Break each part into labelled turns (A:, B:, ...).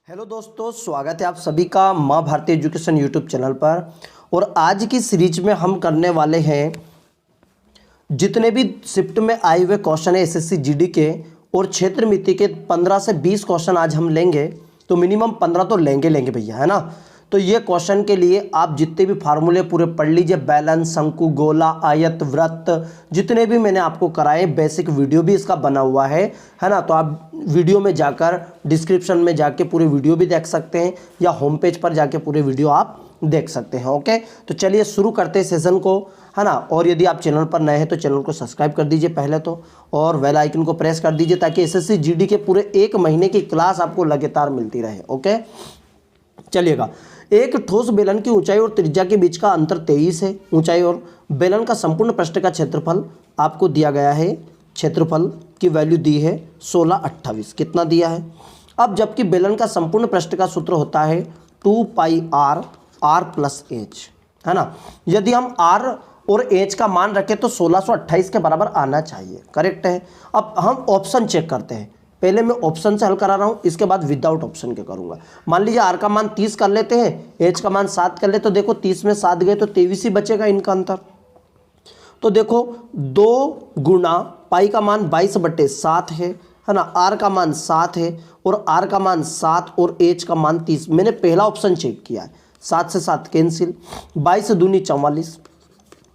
A: Hello दोस्तों, स्वागत है आप सभी का माँ भारती एजुकेशन यूट्यूब चैनल पर। और आज की सीरीज में हम करने वाले हैं जितने भी शिफ्ट में आए हुए क्वेश्चन है एसएससी जीडी के और क्षेत्र मिति के 15 से 20 क्वेश्चन आज हम लेंगे। तो मिनिमम 15 तो लेंगे भैया, है ना। तो ये क्वेश्चन के लिए आप जितने भी फार्मूले पूरे पढ़ लीजिए, बैलेंस, शंकु, गोला, आयत, वृत्त, जितने भी मैंने आपको कराए, बेसिक वीडियो भी इसका बना हुआ है ना। तो आप वीडियो में जाकर डिस्क्रिप्शन में जाके पूरे वीडियो भी देख सकते हैं या होम पेज पर जाके पूरे वीडियो आप देख सकते हैं। ओके, तो चलिए शुरू करते हैं सेशन को, है ना। और यदि आप चैनल पर नए हैं तो चैनल को सब्सक्राइब कर दीजिए पहले तो, और बेल आइकन को प्रेस कर दीजिए ताकि एसएससी जीडी के पूरे 1 महीने की क्लास आपको लगातार मिलती रहे। ओके, चलिएगा। एक ठोस बेलन की ऊंचाई और त्रिज्या के बीच का अंतर 23 है। ऊंचाई और बेलन का संपूर्ण पृष्ठ का क्षेत्रफल आपको दिया गया है। क्षेत्रफल की वैल्यू दी है 1628। कितना दिया है? अब जबकि बेलन का संपूर्ण पृष्ठ का सूत्र होता है 2 पाई आर प्लस एच, है ना। यदि हम आर और एच का मान रखें तो 1628 के बराबर आना चाहिए। करेक्ट है। अब हम ऑप्शन चेक करते हैं। पहले मैं ऑप्शन से हल करा रहा हूँ, इसके बाद विदाउट ऑप्शन के करूँगा। मान लीजिए आर का मान 30 कर लेते हैं, एच का मान 7 कर ले, तो देखो 30 में 7 गए तो 23 ही बचेगा इनका अंतर। तो देखो 2 गुना पाई का मान 22/7 है ना। आर का मान 7 है और आर का मान 7 और एच का मान 30। मैंने पहला ऑप्शन चेक किया है। 7 से 7 कैंसिल, 22 दूनी 44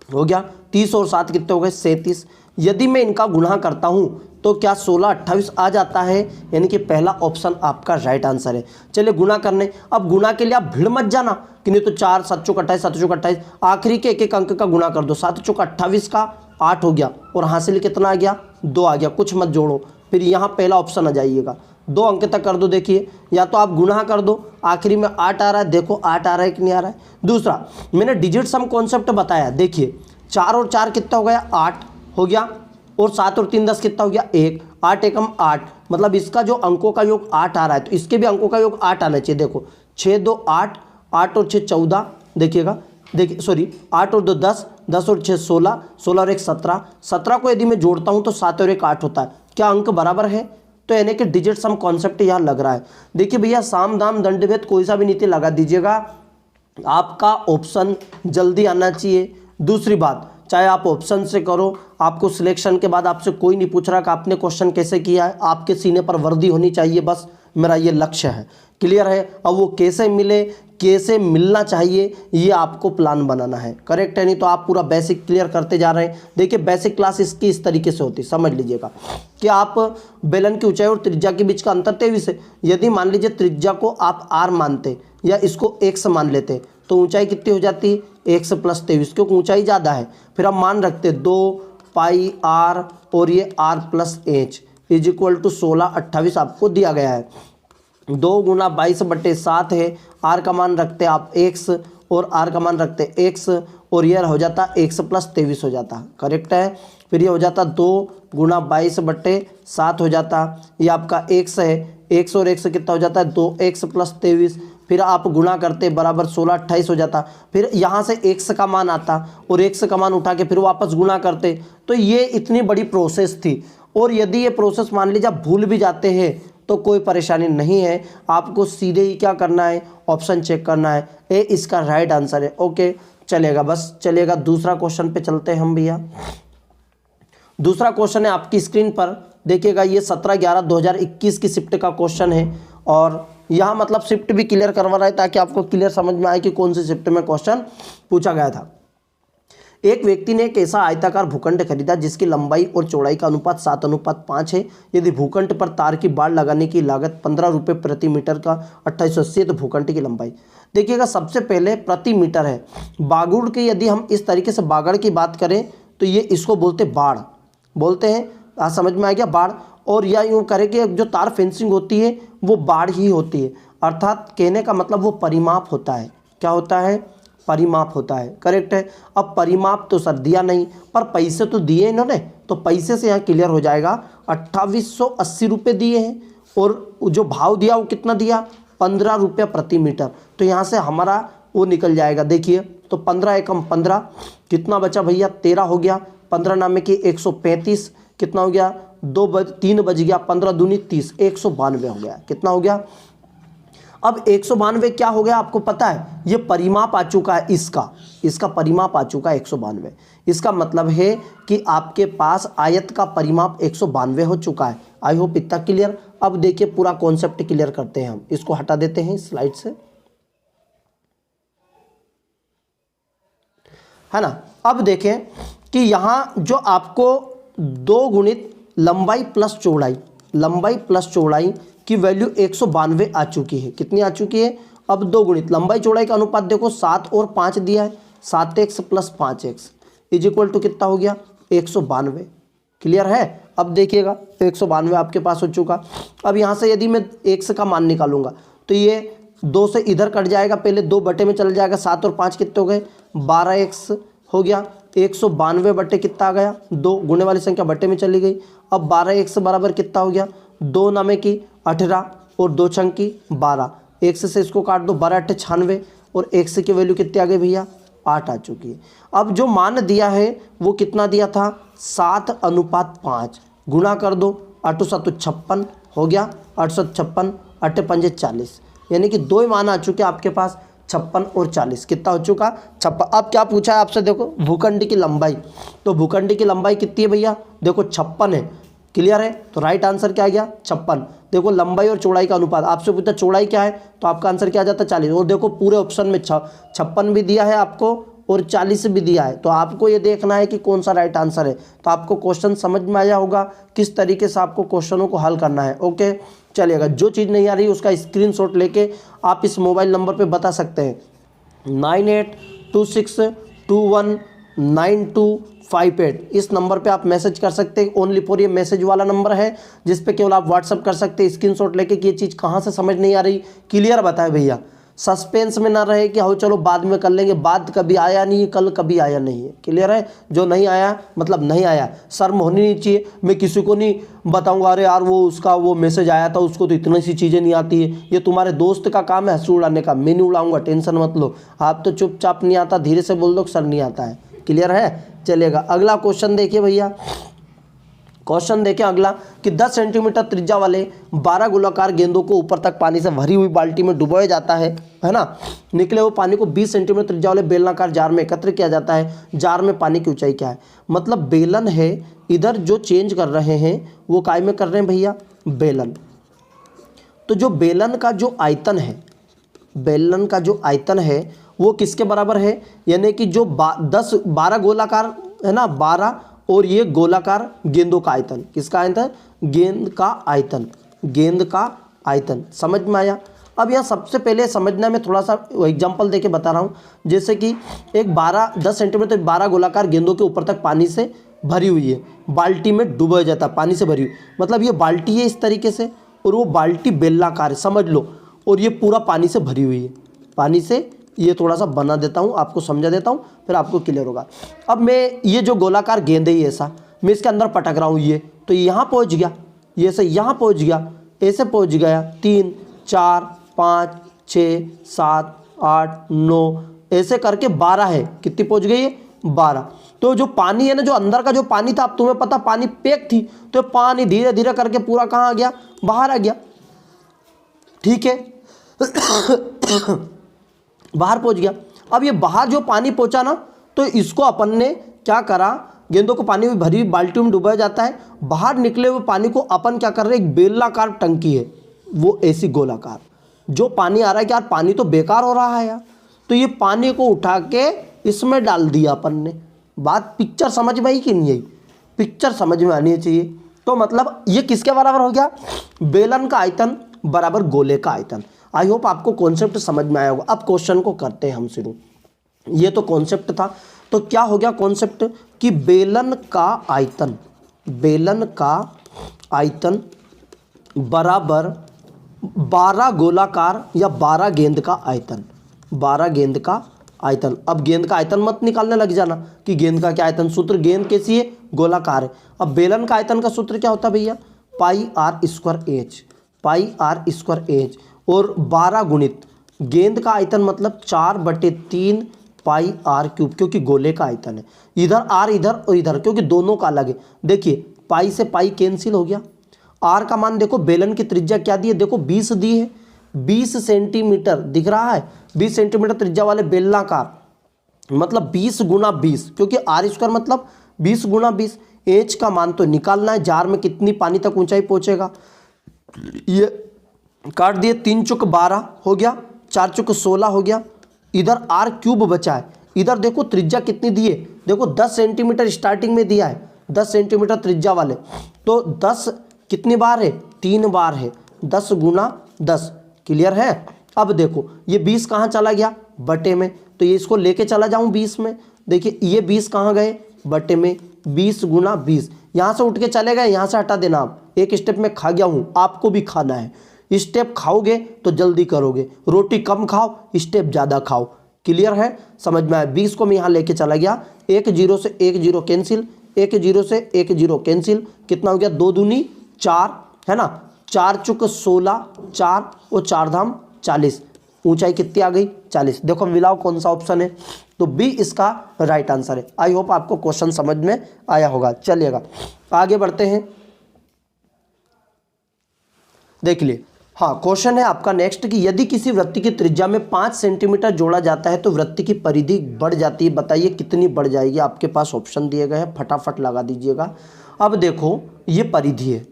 A: हो गया। 30 और 7 कितने हो गए? 37। यदि मैं इनका गुणा करता हूँ तो क्या 1628 आ जाता है, यानी कि पहला ऑप्शन आपका राइट आंसर है। चलिए गुणा करने। अब गुणा के लिए आप भीड़ मत जाना कि नहीं तो 4 7 चौक 28, 7 चौक 28, आखिरी के एक एक अंक का गुणा कर दो। 7 चौक 28 का 8 हो गया और हासिल कितना आ गया? 2 आ गया। कुछ मत जोड़ो, फिर यहाँ पहला ऑप्शन आ जाइएगा। 2 अंक तक कर दो। देखिए, या तो आप गुणा कर दो, आखिरी में 8 आ रहा है, देखो 8 आ रहा है कि नहीं आ रहा है। दूसरा, मैंने डिजिट सम कॉन्सेप्ट बताया। देखिए 4 और 4 कितना हो गया? 8 हो गया। और 7 और 3 10 कितना हो गया? 1। 8 एकम 8, मतलब इसका जो अंकों का योग 8 आ रहा है तो इसके भी अंकों का योग 8 आना चाहिए। देखो 6 2 8, 8 और 6 14, देखिएगा। देखिए सॉरी, 8 और 2 10, 10 और 6 16, 16 और 1 17, 17 को यदि मैं जोड़ता हूँ तो 7 और 1 8 होता है। क्या अंक बराबर है? तो यानी कि डिजिट सम कॉन्सेप्ट यहाँ लग रहा है। देखिए भैया, साम दाम दंड भेद कोई सा भी नीति लगा दीजिएगा, आपका ऑप्शन जल्दी आना चाहिए। दूसरी बात, चाहे आप ऑप्शन से करो, आपको सिलेक्शन के बाद आपसे कोई नहीं पूछ रहा कि आपने क्वेश्चन कैसे किया है, आपके सीने पर वर्दी होनी चाहिए, बस मेरा ये लक्ष्य है। क्लियर है? अब वो कैसे मिले, कैसे मिलना चाहिए, ये आपको प्लान बनाना है। करेक्ट है? नहीं तो आप पूरा बेसिक क्लियर करते जा रहे हैं। देखिए बेसिक क्लास इसकी इस तरीके से होती है, समझ लीजिएगा कि आप बेलन की ऊंचाई और त्रिज्या के बीच का अंतर 23 है। यदि मान लीजिए त्रिज्या को आप आर मानते या इसको x मान लेते तो ऊंचाई कितनी हो जाती? x + 23, क्योंकि ऊंचाई ज़्यादा है। फिर हम मान रखते 2 पाई आर और ये r + h = 1628 आपको दिया गया है। 2 गुना 22/7 है। r का मान रखते आप x और r का मान रखते x और यह हो जाता x + 23 हो जाता। करेक्ट है? फिर ये हो जाता 2 गुना 22/7 हो जाता। ये आपका x है, x और x कितना हो जाता है? 2x + 23। फिर आप गुणा करते बराबर 1628 हो जाता। फिर यहाँ से x का मान आता और x का मान उठा के फिर वापस गुणा करते। तो ये इतनी बड़ी प्रोसेस थी। और यदि ये प्रोसेस मान लीजिए आप भूल भी जाते हैं तो कोई परेशानी नहीं है, आपको सीधे ही क्या करना है? ऑप्शन चेक करना है। ए इसका राइट आंसर है। ओके, चलेगा, बस चलेगा। दूसरा क्वेश्चन पे चलते हैं हम भैया। दूसरा क्वेश्चन है आपकी स्क्रीन पर, देखिएगा। ये 17/11/2021 की शिफ्ट का क्वेश्चन है और यहाँ मतलब शिफ्ट भी क्लियर करवा रहा है ताकि आपको क्लियर समझ में आए कि कौन सी शिफ्ट में क्वेश्चन पूछा गया था। एक व्यक्ति ने एक ऐसा आयताकार भूखंड खरीदा जिसकी लंबाई और चौड़ाई का अनुपात 7:5 है। यदि भूखंड पर तार की बाड़ लगाने की लागत 15 रुपये प्रति मीटर का 2880 है तो भूखंड की लंबाई। देखिएगा, सबसे पहले प्रति मीटर है। बागुड़ के यदि हम इस तरीके से बागड़ की बात करें तो ये इसको बोलते बाड़ बोलते हैं। आज समझ में आ गया? बाड़। और या यूँ करें कि जो तार फेंसिंग होती है वो बाड़ ही होती है, अर्थात कहने का मतलब वो परिमाप होता है। क्या होता है? परिमाप होता है। करेक्ट है? अब परिमाप तो सर दिया नहीं, पर पैसे तो दिए इन्होंने, तो पैसे से यहाँ क्लियर हो जाएगा। 2880 रुपये दिए हैं और जो भाव दिया वो कितना दिया? 15 रुपये प्रति मीटर। तो यहाँ से हमारा वो निकल जाएगा। देखिए, तो 15 एकम 15 कितना बचा भैया? 13 हो गया। 15 नामे की 135 कितना हो गया? 3 बज गया। 15 दूनी 30, 192 हो गया। कितना हो गया? अब 192 क्या हो गया आपको पता है, ये परिमाप आ चुका है, इसका परिमाप आ चुका है 192। इसका मतलब है कि आपके पास आयत का परिमाप 192 हो चुका है। आई होप इतना क्लियर। अब देखिए पूरा कॉन्सेप्ट क्लियर करते हैं हम, इसको हटा देते हैं स्लाइड से, है ना। अब देखें कि यहाँ जो आपको 2 गुणित लंबाई प्लस चौड़ाई की वैल्यू 192 आ चुकी है। कितनी आ चुकी है? अब 2 गुणित लंबाई चौड़ाई का अनुपात देखो 7 और 5 दिया है, 7x plus 5x is equal to कितना हो गया? 192। क्लियर है? अब देखिएगा 192 आपके पास हो चुका। अब यहाँ से यदि मैं x का मान निकालूंगा तो ये 2 से इधर कट जाएगा, पहले 2 बटे में चल जाएगा, 7 और 5 कितने हो गए? 12x हो गया। 192 बटे कितना आ गया? 2, गुणे वाली संख्या बटे में चली गई। अब 12x बराबर कितना हो गया? 2 नामे की 18 और 2 छंग की 12, x से इसको काट दो, 12 8 96 और x की वैल्यू कितनी आ गई भैया? 8 आ चुकी है। अब जो मान दिया है वो कितना दिया था? 7:5 गुणा कर दो, 8 7 56 हो गया, 8 7 56 8 5 40, यानी कि 2 मान आ चुके आपके पास 56 और 40। कितना हो चुका? 56। अब क्या पूछा है आपसे, देखो भूखंड की लंबाई, तो भूखंड की लंबाई कितनी है भैया? देखो 56 है। क्लियर है? तो राइट आंसर क्या आ गया? 56। देखो लंबाई और चौड़ाई का अनुपात, आपसे पूछा चौड़ाई क्या है तो आपका आंसर क्या आ जाता? 40। और देखो पूरे ऑप्शन में 56 भी दिया है आपको और 40 भी दिया है, तो आपको ये देखना है कि कौन सा राइट आंसर है। तो आपको क्वेश्चन समझ में आया होगा किस तरीके से आपको क्वेश्चनों को हल करना है। ओके चलिएगा, जो चीज़ नहीं आ रही उसका स्क्रीनशॉट लेके आप इस मोबाइल नंबर पे बता सकते हैं 9826219258। इस नंबर पे आप मैसेज कर सकते हैं। ओनली फॉर ये मैसेज वाला नंबर है जिस पे केवल आप व्हाट्सअप कर सकते हैं स्क्रीनशॉट लेके कि ये चीज़ कहाँ से समझ नहीं आ रही, क्लियर बताए भैया। सस्पेंस में ना रहे कि हो चलो बाद में कर लेंगे, बाद कभी आया नहीं, कल कभी आया नहीं है। क्लियर है? जो नहीं आया मतलब नहीं आया, शर्म होनी नहीं चाहिए। मैं किसी को नहीं बताऊंगा अरे यार वो उसका वो मैसेज आया था, उसको तो इतनी सी चीज़ें नहीं आती है। ये तुम्हारे दोस्त का काम है हंसी उड़ाने का, मैं नहीं उड़ाऊंगा, टेंशन मत लो। आप तो चुपचाप नहीं आता, धीरे से बोल दो सर नहीं आता है। क्लियर है? चलेगा, अगला क्वेश्चन देखिए भैया। क्वेश्चन देखें अगला कि 10 सेंटीमीटर त्रिज्या वाले 12 गोलाकार गेंदों को ऊपर तक पानी से भरी हुई बाल्टी में डुबोया जाता है ना। निकले हुए पानी को 20 सेंटीमीटर त्रिज्या वाले बेलनाकार जार में एकत्र किया जाता है। जार में पानी की ऊंचाई क्या है? मतलब बेलन है, इधर जो चेंज कर रहे हैं वो काय में कर रहे हैं भैया? बेलन। तो जो बेलन का जो आयतन है, बेलन का जो आयतन है वो किसके बराबर है? यानी कि जो 12 गोलाकार है ना, 12 और ये गोलाकार गेंदों का आयतन, किसका आयतन? गेंद का आयतन, गेंद का आयतन। समझ में आया? अब यहाँ सबसे पहले समझना मैं थोड़ा सा एग्जांपल देके बता रहा हूँ। जैसे कि एक 10 सेंटीमीटर 12 गोलाकार गेंदों के ऊपर तक पानी से भरी हुई है, बाल्टी में डुबोया जाता है, पानी से भरी हुई। मतलब ये बाल्टी है इस तरीके से और वो बाल्टी बेलनाकार है, समझ लो, और ये पूरा पानी से भरी हुई है। पानी से ये थोड़ा सा बना देता हूँ, आपको समझा देता हूँ, फिर आपको क्लियर होगा। अब मैं ये जो गोलाकार गेंद है ऐसा मैं इसके अंदर पटक रहा हूँ, ये तो यहाँ पहुँच गया, ये से यहाँ पहुँच गया, ऐसे पहुँच गया 3 4 5 6 7 8 9 ऐसे करके 12 है। कितनी पहुँच गई है? 12। तो जो पानी है ना, जो अंदर का जो पानी था, अब तुम्हें पता पानी पैक थी, तो पानी धीरे धीरे करके पूरा कहाँ आ गया? बाहर आ गया। ठीक है बाहर पहुंच गया। अब ये बाहर जो पानी पहुंचा ना, तो इसको अपन ने क्या करा? गेंदों को पानी में भरी बाल्टी में डुबाया जाता है। बाहर निकले हुए पानी को अपन क्या कर रहे हैं? एक बेलनाकार टंकी है वो ऐसी गोलाकार, जो पानी आ रहा है कि यार पानी तो बेकार हो रहा है यार, तो ये पानी को उठा के इसमें डाल दिया अपन ने। बात पिक्चर समझ में आई कि नहीं आई? पिक्चर समझ में आनी चाहिए। तो मतलब ये किसके बराबर हो गया? बेलन का आयतन बराबर गोले का आयतन। आई होप आपको कॉन्सेप्ट समझ में आया होगा। अब क्वेश्चन को करते हैं हम शुरू। ये तो कॉन्सेप्ट था, तो क्या हो गया कॉन्सेप्ट कि बेलन का आयतन, बेलन का आयतन बराबर 12 गोलाकार या 12 गेंद का आयतन, 12 गेंद का आयतन। अब गेंद का आयतन मत निकालने लग जाना कि गेंद का क्या आयतन, सूत्र गेंद कैसी है? गोलाकार है। अब बेलन का आयतन का सूत्र क्या होता है भैया? Pi r square h, pi r square h, और 12 गुणित गेंद का आयतन मतलब 4/3 पाई आर क्यूब, क्योंकि गोले का आयतन है। इधर आर इधर और इधर, क्योंकि दोनों का अलग है। देखिए पाई से पाई कैंसिल हो गया। आर का मान देखो, बेलन की त्रिज्या क्या दी है? देखो 20 दी है, 20 सेंटीमीटर दिख रहा है, 20 सेंटीमीटर त्रिज्या वाले बेलनाकार, मतलब 20 गुना 20, क्योंकि आर स्क्वायर मतलब 20 गुना 20। एच का मान तो निकालना है, जार में कितनी पानी तक ऊंचाई पहुंचेगा। ये काट दिए, 3 चुक 12 हो गया, 4 चुक 16 हो गया। इधर आर क्यूब बचा है, इधर देखो त्रिज्या कितनी दी है, देखो 10 सेंटीमीटर स्टार्टिंग में दिया है, 10 सेंटीमीटर त्रिज्या वाले, तो 10 कितनी बार है, 3 बार है, 10 गुना 10। क्लियर है। अब देखो ये 20 कहाँ चला गया, बटे में, तो ये इसको लेके चला जाऊं 20 में। देखिए ये 20 कहाँ गए, बटे में, 20 गुना 20। यहाँ से उठ के चले गए, यहाँ से हटा देना। आप एक स्टेप में खा गया हूँ, आपको भी खाना है। स्टेप खाओगे तो जल्दी करोगे, रोटी कम खाओ, स्टेप ज़्यादा खाओ। क्लियर है, समझ में आया। 20 को मैं यहाँ लेके चला गया, 1 0 से 1 0 कैंसिल, 1 0 से 1 0 कैंसिल, कितना हो गया, 2 दूनी 4 है ना, 4 चुक 16, 4 और 4 धाम 40। ऊंचाई कितनी आ गई, 40। देखो मिलाओ कौन सा ऑप्शन है, तो बी इसका राइट आंसर है। आई होप आपको क्वेश्चन समझ में आया होगा। चलिएगा आगे बढ़ते हैं, देख लिए। हाँ, क्वेश्चन है आपका नेक्स्ट कि यदि किसी वृत्त की त्रिज्या में 5 सेंटीमीटर जोड़ा जाता है तो वृत्त की परिधि बढ़ जाती है, बताइए कितनी बढ़ जाएगी। आपके पास ऑप्शन दिए गए हैं, फटाफट लगा दीजिएगा। अब देखो ये परिधि है,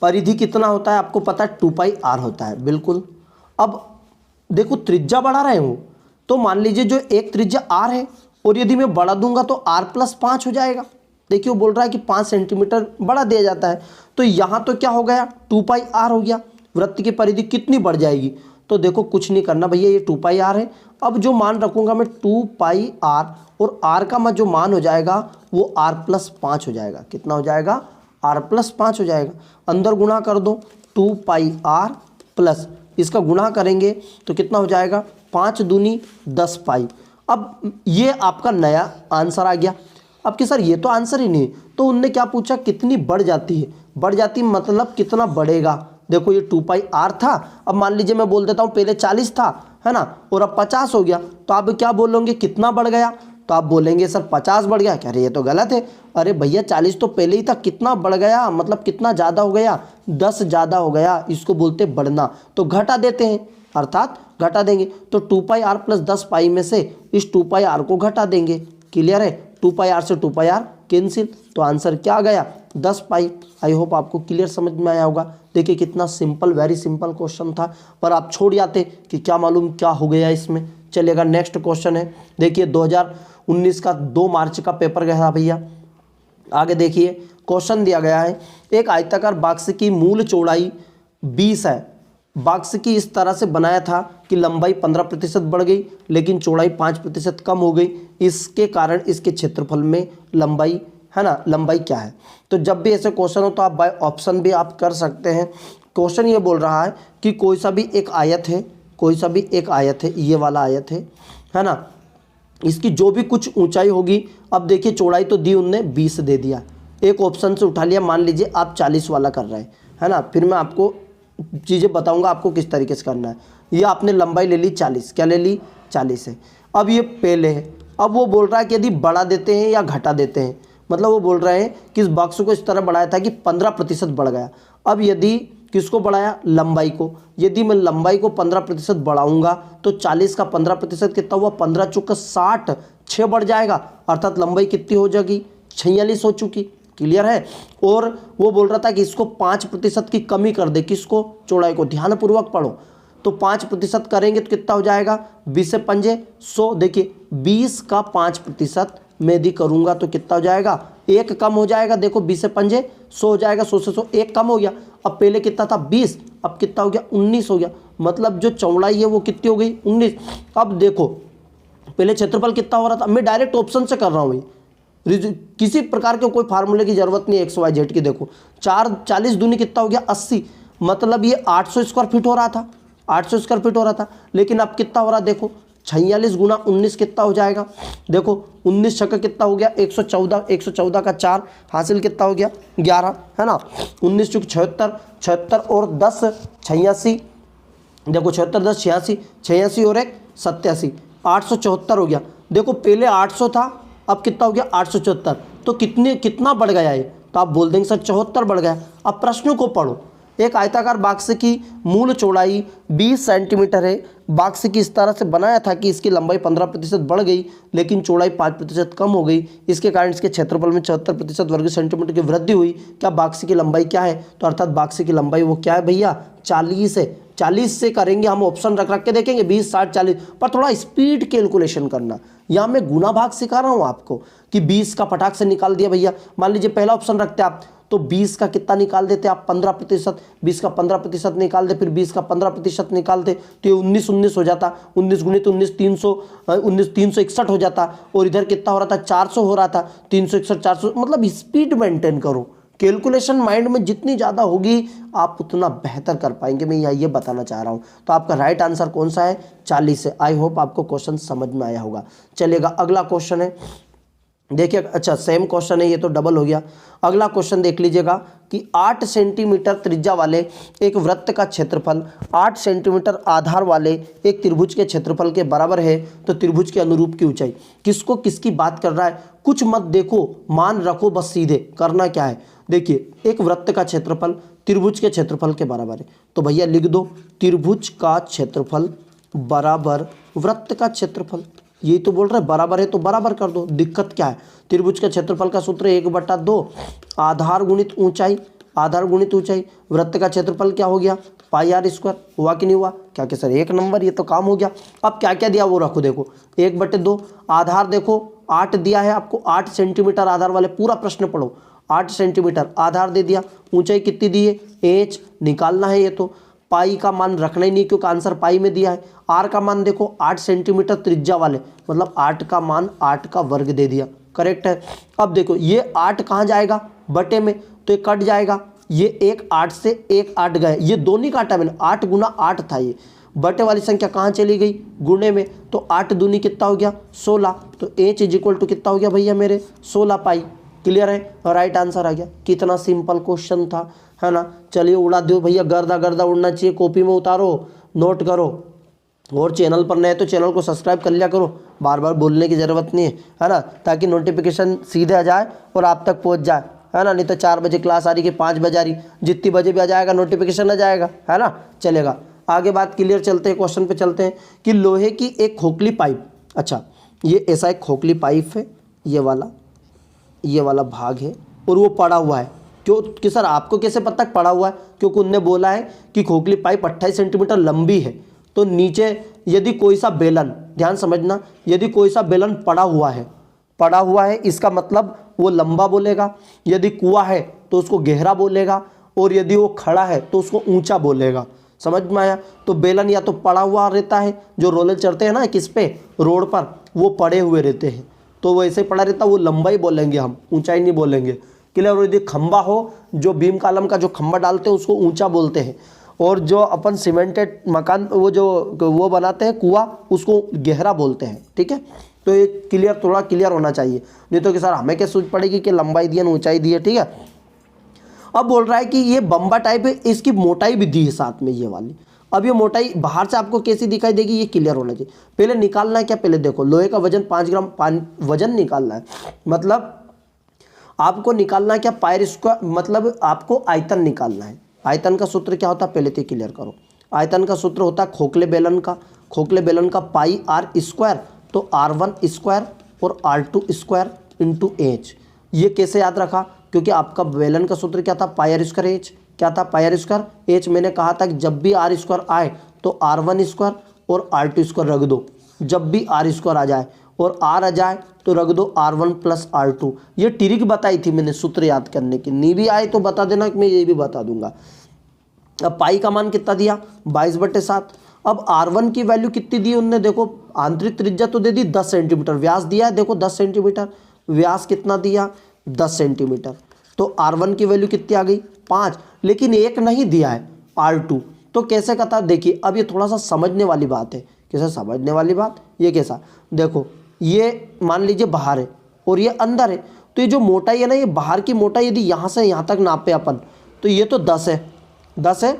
A: परिधि कितना होता है आपको पता है, 2πr होता है, बिल्कुल। अब देखो त्रिज्या बढ़ा रहे हो तो मान लीजिए जो एक त्रिज्या r है, और यदि मैं बढ़ा दूंगा तो r+5 हो जाएगा। देखिए वो बोल रहा है कि 5 सेंटीमीटर बढ़ा दिया जाता है, तो यहाँ तो क्या हो गया, 2πr हो गया। वृत्त की परिधि कितनी बढ़ जाएगी, तो देखो कुछ नहीं करना भैया, ये 2πr है। अब जो मान रखूंगा मैं 2πr, और r का जो मान हो जाएगा वो r+5 हो जाएगा। कितना हो जाएगा, r+5 हो जाएगा। अंदर गुणा कर दो, 2πr प्लस इसका गुणा करेंगे तो कितना हो जाएगा, 5 दूनी 10 पाई। अब ये आपका नया आंसर आ गया। अब कि सर ये तो आंसर ही नहीं, तो उनने क्या पूछा, कितनी बढ़ जाती है। बढ़ जाती मतलब कितना बढ़ेगा। देखो ये 2πr था, अब मान लीजिए मैं बोल देता हूँ पहले 40 था, है ना, और अब 50 हो गया, तो आप क्या बोलोगे, कितना बढ़ गया, तो आप बोलेंगे सर 50 बढ़ गया। कह रहे ये तो गलत है। अरे भैया 40 तो पहले ही था, कितना बढ़ गया, मतलब कितना ज़्यादा हो गया, 10 ज़्यादा हो गया, इसको बोलते बढ़ना। तो घटा देते हैं, अर्थात घटा देंगे, तो 2πr प्लस 10 पाई में से इस 2πr को घटा देंगे। क्लियर है, 2πr से 2πr कैंसिल, तो आंसर क्या आ गया, 10 पाई। आई होप आपको क्लियर समझ में आया होगा। देखिए कितना सिंपल, वेरी सिंपल क्वेश्चन था, पर आप छोड़ जाते कि क्या मालूम क्या हो गया इसमें। चलिएगा नेक्स्ट क्वेश्चन है, देखिए 2019 का 2 मार्च का पेपर गया था भैया। आगे देखिए क्वेश्चन दिया गया है, एक आयताकार बॉक्स की मूल चौड़ाई 20 है। बॉक्स की इस तरह से बनाया था कि लंबाई 15% बढ़ गई, लेकिन चौड़ाई 5% कम हो गई। इसके कारण इसके क्षेत्रफल में लंबाई, है ना, लंबाई क्या है। तो जब भी ऐसे क्वेश्चन हो तो आप बाय ऑप्शन भी आप कर सकते हैं। क्वेश्चन ये बोल रहा है कि कोई सा भी एक आयत है, कोई सा भी एक आयत है, ये वाला आयत है ना, इसकी जो भी कुछ ऊंचाई होगी। अब देखिए चौड़ाई तो दी उनने 20 दे दिया, एक ऑप्शन से उठा लिया। मान लीजिए आप 40 वाला कर रहे हैं, है ना, फिर मैं आपको चीज़ें बताऊंगा आपको किस तरीके से करना है। ये आपने लंबाई ले ली 40, क्या ले ली, 40 है। अब ये पहले है, अब वो बोल रहा है कि यदि बढ़ा देते हैं या घटा देते हैं, मतलब वो बोल रहे हैं कि इस बॉक्स को इस तरह बढ़ाया था कि 15% बढ़ गया। अब यदि किसको बढ़ाया, लंबाई को, यदि मैं लंबाई को 15% बढ़ाऊंगा तो 40 का 15% कितना हुआ, 15 चुक 60, 6 बढ़ जाएगा, अर्थात लंबाई कितनी हो जाएगी, 46 हो चुकी। क्लियर है। और वो बोल रहा था कि इसको 5% की कमी कर दे, किसको, चौड़ाई को। ध्यानपूर्वक पढ़ो, तो 5% करेंगे तो कितना हो जाएगा, 20 से 5 100। देखिए 20 का 5% मैं यदि करूंगा तो कितना हो जाएगा, 1 कम हो जाएगा। देखो 20 से 5 100 हो जाएगा, 100 से 100 1 कम हो गया। अब पहले कितना था 20, अब कितना हो गया 19 हो गया, मतलब जो चौड़ाई है वो कितनी हो गई 19। अब देखो पहले क्षेत्रफल कितना हो रहा था, मैं डायरेक्ट ऑप्शन से कर रहा हूँ, किसी प्रकार के कोई फार्मूले की जरूरत नहीं है एक्स वाई जेड की। देखो 40 दूनी कितना हो गया 80, मतलब ये 800 स्क्वायर फीट हो रहा था, 800 स्क्वायर फीट हो रहा था, लेकिन अब कितना हो रहा है, देखो 46 गुना 19 कितना हो जाएगा। देखो 19 छक्का कितना हो गया 114, 114 का 4 हासिल कितना हो गया 11, है ना। 19 चुक 76, 76 और 10 86। देखो 76 10 86, 86 और 1 87, 874 हो गया। देखो पहले 800 था, अब कितना हो गया 874, तो कितना बढ़ गया है, तो आप बोल देंगे सर 74 बढ़ गया। अब प्रश्नों को पढ़ो, एक आयताकार बाक्स की मूल चौड़ाई 20 सेंटीमीटर है। बाक्स की इस तरह से बनाया था कि इसकी लंबाई 15% बढ़ गई, लेकिन चौड़ाई 5% कम हो गई। इसके कारण इसके क्षेत्रफल में 74% वर्ग सेंटीमीटर की वृद्धि हुई। क्या बाक्स की लंबाई क्या है? तो अर्थात बाक्स की लंबाई वो क्या है भैया? 40 है। 40 से करेंगे हम, ऑप्शन रख रख के देखेंगे 20, 60, 40, पर थोड़ा स्पीड कैलकुलेशन करना। यहाँ मैं गुना भाग सिखा रहा हूँ आपको कि 20 का फटाक से निकाल दिया भैया। मान लीजिए पहला ऑप्शन रखते आप, तो 20 का कितना निकाल देते आप? 15%। 20 का 15% निकाल दे, फिर 20 का 15% निकाल दे, तो ये 19 हो जाता। 19 गुणित 19 361 हो जाता। और इधर कितना हो रहा था? 400 हो रहा था। 361 400, मतलब स्पीड मेंटेन करो। कैलकुलेशन माइंड में जितनी ज़्यादा होगी आप उतना बेहतर कर पाएंगे। मैं ये बताना चाह रहा हूँ। तो आपका राइट आंसर कौन सा है? 40 है। आई होप आपको क्वेश्चन समझ में आया होगा। चलिएगा अगला क्वेश्चन है, देखिए। अच्छा, सेम क्वेश्चन है, ये तो डबल हो गया। अगला क्वेश्चन देख लीजिएगा कि 8 सेंटीमीटर त्रिज्या वाले एक वृत्त का क्षेत्रफल 8 सेंटीमीटर आधार वाले एक त्रिभुज के क्षेत्रफल के बराबर है, तो त्रिभुज के अनुरूप की ऊंचाई। किसको किसकी बात कर रहा है? कुछ मत देखो, मान रखो, बस सीधे करना क्या है। देखिए, एक वृत्त का क्षेत्रफल त्रिभुज के क्षेत्रफल के बराबर है, तो भैया लिख दो त्रिभुज का क्षेत्रफल बराबर वृत्त का क्षेत्रफल। यही तो बोल रहे हैं, बराबर है तो बराबर कर दो, दिक्कत क्या है? त्रिभुज का क्षेत्रफल का सूत्र 1/2 आधार गुणित ऊंचाई, आधार गुणित ऊंचाई। वृत्त का क्षेत्रफल क्या हो गया? πr²। हुआ कि नहीं हुआ? क्या कि सर 1 नंबर, ये तो काम हो गया। अब क्या क्या दिया वो रखो, देखो 1/2 आधार, देखो 8 दिया है आपको, 8 सेंटीमीटर आधार वाले, पूरा प्रश्न पढ़ो। 8 सेंटीमीटर आधार दे दिया, ऊंचाई कितनी दी है? h निकालना है। ये तो पाई का मान रखना ही नहीं क्योंकि आंसर पाई में दिया है। आर का मान देखो 8 सेंटीमीटर त्रिज्या वाले, मतलब 8 का मान 8 का वर्ग दे दिया, करेक्ट है। अब देखो ये 8 कहाँ जाएगा? बटे में, तो ये कट जाएगा। ये एक 8 से एक 8 गए, ये दोनों काटा मैंने, 8 गुना 8 था ये। बटे वाली संख्या कहाँ चली गई? गुणे में, तो 8 दूनी कितना हो गया? 16। तो h इक्वल टू कितना हो गया भैया मेरे? 16 पाई। क्लियर है? राइट आंसर आ गया। कितना सिंपल क्वेश्चन था, है ना। चलिए उड़ा दो भैया, गर्दा गर्दा उड़ना चाहिए, कॉपी में उतारो, नोट करो। और चैनल पर नए तो चैनल को सब्सक्राइब कर लिया करो, बार बार बोलने की ज़रूरत नहीं है ना, ताकि नोटिफिकेशन सीधे आ जाए और आप तक पहुंच जाए, है ना। नहीं तो 4 बजे क्लास आ रही कि 5 बजे आ रही, जितनी बजे भी आ जाएगा नोटिफिकेशन आ जाएगा, है ना। चलेगा आगे बात क्लियर। चलते हैं क्वेश्चन पे चलते हैं कि लोहे की एक खोखली पाइप, अच्छा ये ऐसा एक खोखली पाइप है, ये वाला भाग है और वो पड़ा हुआ है। क्यों कि सर आपको कैसे पता पड़ा हुआ है? क्योंकि उनने बोला है कि खोखली पाइप 28 सेंटीमीटर लंबी है। तो नीचे यदि कोई सा बेलन, ध्यान समझना, यदि कोई सा बेलन पड़ा हुआ है इसका मतलब वो लंबा बोलेगा, यदि कुआं है तो उसको गहरा बोलेगा, और यदि वो खड़ा है तो उसको ऊंचा बोलेगा। समझ में आया? तो बेलन या तो पड़ा हुआ रहता है, जो रोलर चढ़ते हैं ना किस पे, रोड पर, वो पड़े हुए रहते हैं, तो वो ऐसे पड़ा रहता है, वो लंबाई बोलेंगे हम, ऊंचाई नहीं बोलेंगे। क्लियर? और यदि खंबा हो, जो बीम कॉलम का जो खंबा डालते हैं उसको ऊंचा बोलते हैं, और जो अपन सीमेंटेड मकान वो बनाते हैं कुआं, उसको गहरा बोलते हैं। ठीक है, तो ये क्लियर, थोड़ा क्लियर होना चाहिए, नहीं तो कि सर हमें क्या सूझ पड़ेगी कि लंबाई दी है ऊंचाई दी है। ठीक है, अब बोल रहा है कि ये बम्बा टाइप है, इसकी मोटाई भी दी है साथ में ये वाली। अब ये मोटाई बाहर से आपको कैसी दिखाई देगी, ये क्लियर होना चाहिए। पहले निकालना है क्या? पहले देखो लोहे का वजन 5 ग्राम वजन निकालना है, मतलब आपको निकालना है क्या? πr², मतलब आपको आयतन निकालना है। आयतन का सूत्र क्या होता है पहले तो क्लियर करो। आयतन का सूत्र होता है खोखले बेलन का πr², तो r1² और r2² इंटू h। ये कैसे याद रखा? क्योंकि आपका बेलन का सूत्र क्या था? πr²h। क्या था? πr²h। मैंने कहा था कि जब भी r² आए तो r1² और r2² रख दो, जब भी r² आ जाए और r आ जाए तो रख दो r1 प्लस r2। ये ट्रिक बताई थी मैंने सूत्र याद करने की, नहीं भी आए तो बता देना कि मैं ये भी बता दूंगा। अब पाई का मान कितना दिया? 22/7। अब r1 की वैल्यू कितनी दी उनने? देखो आंतरिक त्रिज्या तो दे दी 10 सेंटीमीटर, व्यास दिया है देखो 10 सेंटीमीटर, व्यास कितना दिया? 10 सेंटीमीटर। तो r1 की वैल्यू कितनी आ गई? 5, लेकिन एक नहीं दिया है r2, तो कैसे कहता? देखिए अब ये थोड़ा सा समझने वाली बात है। कैसे समझने वाली बात? ये कैसा? देखो ये मान लीजिए बाहर है और ये अंदर है, तो ये जो मोटाई है ना, ये बाहर की मोटाई यदि यहाँ से यहाँ तक नापे अपन, तो ये तो 10 है, 10 है,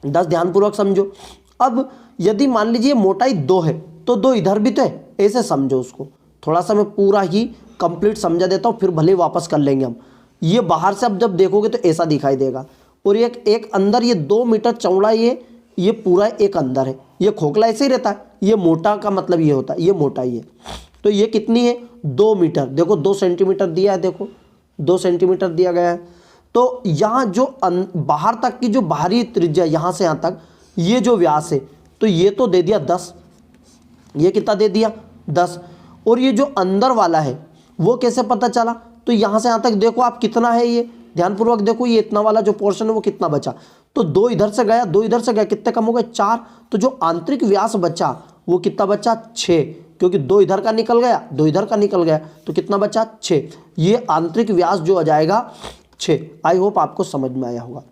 A: 10 ध्यानपूर्वक समझो। अब यदि मान लीजिए मोटाई 2 है तो 2 इधर भी तो है, ऐसे समझो उसको। थोड़ा सा मैं पूरा ही कंप्लीट समझा देता हूँ, फिर भले वापस कर लेंगे हम। ये बाहर से अब जब देखोगे तो ऐसा दिखाई देगा, और एक एक अंदर, ये 2 मीटर चौड़ा, ये पूरा एक अंदर है। ये खोखला ऐसे ही रहता है, ये मोटा का मतलब ये होता है, ये मोटा ही है। तो ये कितनी है 2 मीटर, देखो 2 सेंटीमीटर दिया है, देखो 2 सेंटीमीटर दिया गया है। तो यहाँ जो बाहर तक की जो बाहरी त्रिज्या यहाँ से यहाँ तक ये जो व्यास है, तो ये तो दे दिया 10, ये कितना दे दिया 10। और ये जो अंदर वाला है वो कैसे पता चला, तो यहाँ से यहाँ तक देखो आप कितना है, ये ध्यानपूर्वक देखो, ये इतना वाला जो पोर्शन है वो कितना बचा, तो 2 इधर से गया, 2 इधर से गया, कितने कम हो गए 4। तो जो आंतरिक व्यास बचा वो कितना बचा 6, क्योंकि 2 इधर का निकल गया, 2 इधर का निकल गया, तो कितना बचा 6। ये आंतरिक व्यास जो आ जाएगा 6। आई होप आपको समझ में आया होगा।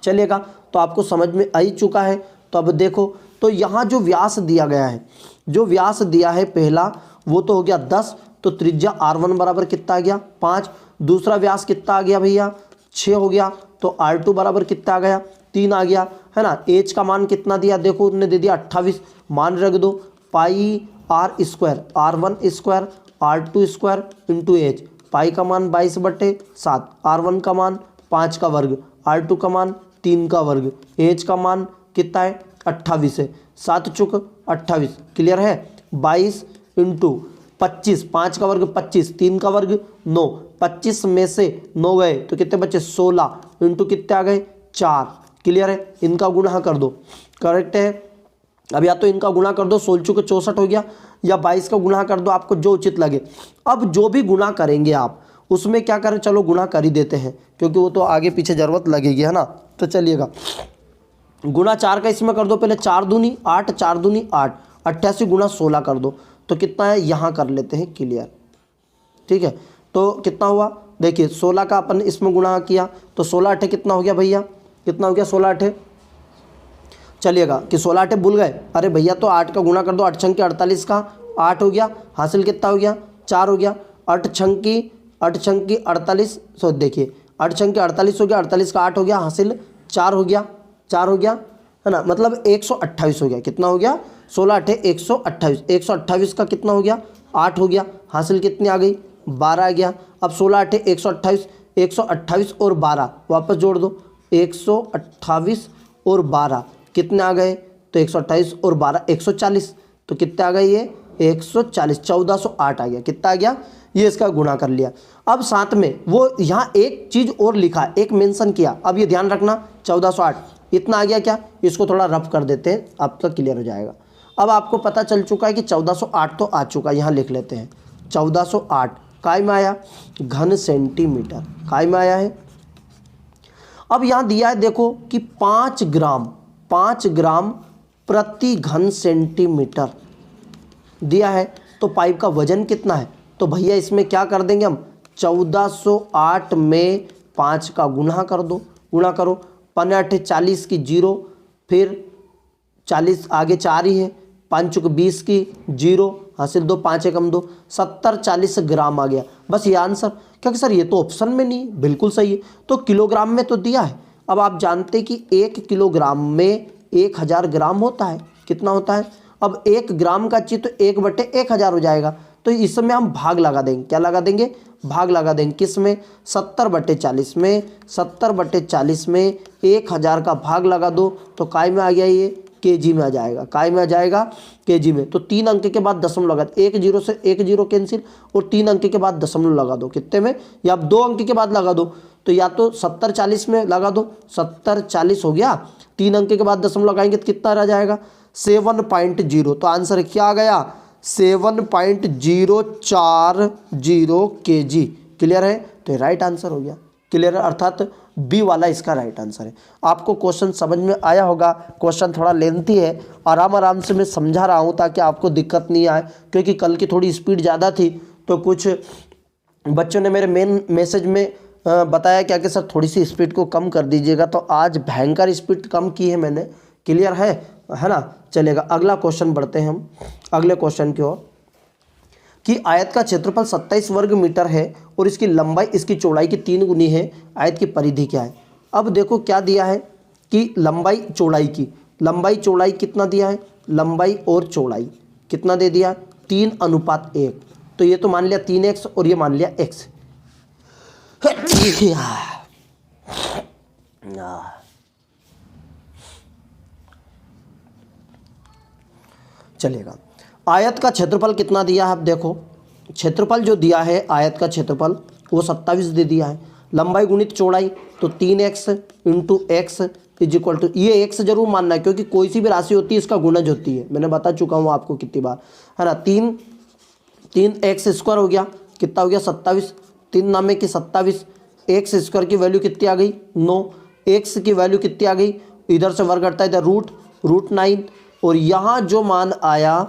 A: चलिएगा, तो आपको समझ में आ ही चुका है। तो अब देखो, तो यहाँ जो व्यास दिया गया है, जो व्यास दिया है पहला वो तो हो गया 10, तो त्रिज्या R1 बराबर कितना आ गया 5। दूसरा व्यास कितना आ गया भैया 6 हो गया, तो R2 बराबर कितना आ गया 3 आ गया, है ना। एच का मान कितना दिया, देखो उन्होंने दे दिया 28, मान रख दो pi R square, R1 square R2 square into h. Pi का मान 22/7, R1 का मान 5 का वर्ग, R2 का मान 3 का वर्ग, एच का मान कितना है 28 है, 7 चुक 28, क्लियर है। 22 इंटू 25, 5 का वर्ग 25, 3 का वर्ग 9, 25 में से 9 गए तो कितने बचे 16, इंटू कितने आ गए 4, क्लियर है। इनका गुणा कर दो, करेक्ट है। अब या तो इनका गुणा कर दो, 16 चुके 64 हो गया, या 22 का गुणा कर दो, आपको जो उचित लगे। अब जो भी गुणा करेंगे आप उसमें क्या करें, चलो गुणा कर ही देते हैं, क्योंकि वो तो आगे पीछे जरूरत लगेगी, है ना। तो चलिएगा, गुणा 4 का इसमें कर दो, पहले 4 दूनी 8, 4 दूनी 8, 88 गुणा 16 कर दो, तो कितना है यहाँ कर लेते हैं, क्लियर, ठीक है। तो कितना हुआ, देखिए 16 का अपन इसमें गुणा किया, तो 16 8 कितना हो गया भैया, कितना हो गया 16 8। चलिएगा कि 16 8 भूल गए, अरे भैया तो 8 का गुणा कर दो, 8 छंग के 48 का 8 हो गया, हासिल कितना हो गया 4 हो गया। 8 छंग की 48, सो देखिए 8 छंग के 48 हो गया, 48 का 8 हो गया, हासिल 4 हो गया, 4 हो गया, है ना, मतलब 128 हो गया। कितना हो गया 16 8 128, 128 का कितना हो गया 8 हो गया, हासिल कितनी आ गई 12 आ गया। अब 16 8 128, 128 और 12 वापस जोड़ दो, 128 और 12 कितने आ गए, तो 128 और 12 140, तो कितने आ गए ये 140, 1408 आ गया, कितना आ गया, ये इसका गुणा कर लिया। अब साथ में वो यहाँ एक चीज़ और लिखा, एक मेंशन किया, अब ये ध्यान रखना 1408 इतना आ गया क्या, इसको थोड़ा रफ कर देते हैं, आपका क्लियर हो जाएगा। अब आपको पता चल चुका है कि 1408 तो आ चुका है, यहाँ लिख लेते हैं 1408 काय में आया, घन सेंटीमीटर काय में आया है। अब यहाँ दिया है देखो कि 5 ग्राम प्रति घन सेंटीमीटर दिया है, तो पाइप का वजन कितना है, तो भैया इसमें क्या कर देंगे हम, 1408 में 5 का गुणा कर दो, गुणा करो, 15 40 की 0, फिर 40 आगे 4 ही है, 5 चुक 20 की 0, हासिल 2, 5 एकम 2, 70 40 ग्राम आ गया, बस ये आंसर। क्योंकि सर ये तो ऑप्शन में नहीं, बिल्कुल सही है, तो किलोग्राम में तो दिया है। अब आप जानते कि 1 किलोग्राम में 1000 ग्राम होता है, कितना होता है, अब 1 ग्राम का चीज तो 1/1000 हो जाएगा, तो इसमें हम भाग लगा देंगे, क्या लगा देंगे, भाग लगा देंगे, किस में 70/40 में, 70/40 में 1000 का भाग लगा दो, तो काय में आ गया ये केजी में आ जाएगा, काय में आ जाएगा केजी में। तो 3 अंक के बाद दशमलव लगा, 1 0 से 1 0 कैंसिल, और 3 अंक के बाद दशमलव लगा दो, कितने में, या आप 2 अंक के बाद लगा दो, तो या तो 70 40 में लगा दो, 70 40 हो गया, 3 अंक के बाद दशमलव लगाएंगे तो कितना रह जाएगा 7.0, तो आंसर क्या आ गया 7.040 kg, क्लियर है, तो ये राइट आंसर हो गया, क्लियर है, अर्थात बी वाला इसका राइट आंसर है। आपको क्वेश्चन समझ में आया होगा, क्वेश्चन थोड़ा लेंथी है, आराम से मैं समझा रहा हूँ ताकि आपको दिक्कत नहीं आए, क्योंकि कल की थोड़ी स्पीड ज़्यादा थी, तो कुछ बच्चों ने मेरे मेन मैसेज में बताया क्या कि सर थोड़ी सी स्पीड को कम कर दीजिएगा, तो आज भयंकर स्पीड कम की है मैंने, क्लियर है ना। चलेगा, अगला क्वेश्चन बढ़ते हैं हम अगले क्वेश्चन की ओर, कि आयत का क्षेत्रफल 27 वर्ग मीटर है और इसकी लंबाई इसकी चौड़ाई की 3 गुनी है, आयत की परिधि क्या है। अब देखो क्या दिया है कि लंबाई चौड़ाई कितना दिया है, लंबाई और चौड़ाई कितना दे दिया 3:1, तो ये तो मान लिया 3x और ये मान लिया x। चलिएगा, आयत का क्षेत्रफल कितना दिया है? अब देखो क्षेत्रफल जो दिया है आयत का क्षेत्रफल वो 27 दे दिया है। लंबाई गुणित चौड़ाई तो 3x into X is equal to, ये x जरूर मानना है क्योंकि कोई सी भी राशि होती है इसका गुणज होती है, मैंने बता चुका हूँ आपको कितनी बार, है ना। 3x स्क्वायर हो गया, कितना हो गया 27, 3 नामे की 27, एक्स स्क्वायर की वैल्यू कितनी आ गई 9, x की वैल्यू कितनी आ गई, इधर से वर्ग करता है इधर रूट 9, और यहाँ जो मान आया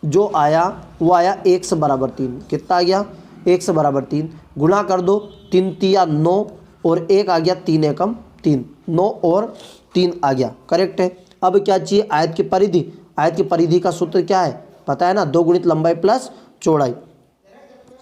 A: वो आया x बराबर 3, कितना आ गया x बराबर 3, गुणा कर दो 3 तिया 9 और 1 आ गया 3 एकम 3, 9 और 3 आ गया, करेक्ट है। अब क्या चाहिए? आयत की परिधि। आयत की परिधि का सूत्र क्या है पता है ना, 2 गुणित लंबाई प्लस चौड़ाई,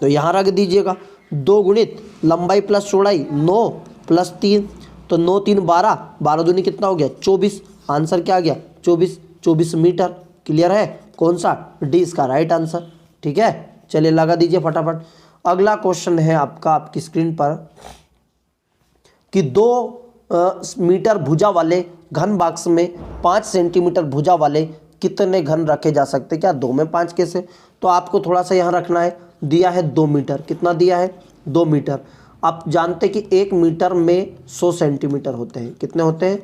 A: तो यहाँ रख दीजिएगा 2 गुणित लंबाई प्लस चौड़ाई 9 प्लस 3, तो 9 3 12, 12 दूनी कितना हो गया 24, आंसर क्या आ गया 24 मीटर। क्लियर है? कौन सा? डी इसका राइट आंसर। ठीक है, चलिए लगा दीजिए फटाफट। अगला क्वेश्चन है आपका आपकी स्क्रीन पर कि 2 मीटर भुजा वाले घन बॉक्स में 5 सेंटीमीटर भुजा वाले कितने घन रखे जा सकते? क्या 2 में 5 कैसे? तो आपको थोड़ा सा यहाँ रखना है, दिया है 2 मीटर, कितना दिया है 2 मीटर। आप जानते कि 1 मीटर में 100 सेंटीमीटर होते हैं, कितने होते हैं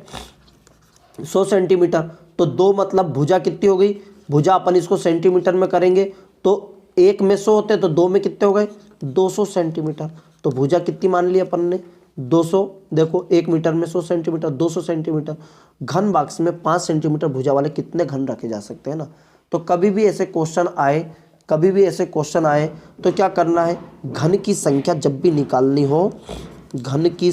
A: 100 सेंटीमीटर, तो 2 मतलब भुजा कितनी हो गई, भुजा अपन इसको सेंटीमीटर में करेंगे तो 1 में 100 होते हैं तो 2 में कितने हो गए 200 सेंटीमीटर, तो भुजा कितनी मान ली अपन ने 200। देखो 1 मीटर में 100 सेंटीमीटर 200 सेंटीमीटर, घन बॉक्स में 5 सेंटीमीटर भुजा वाले कितने घन रखे जा सकते हैं ना। तो कभी भी ऐसे क्वेश्चन आए तो क्या करना है, घन की संख्या जब भी निकालनी हो, घन की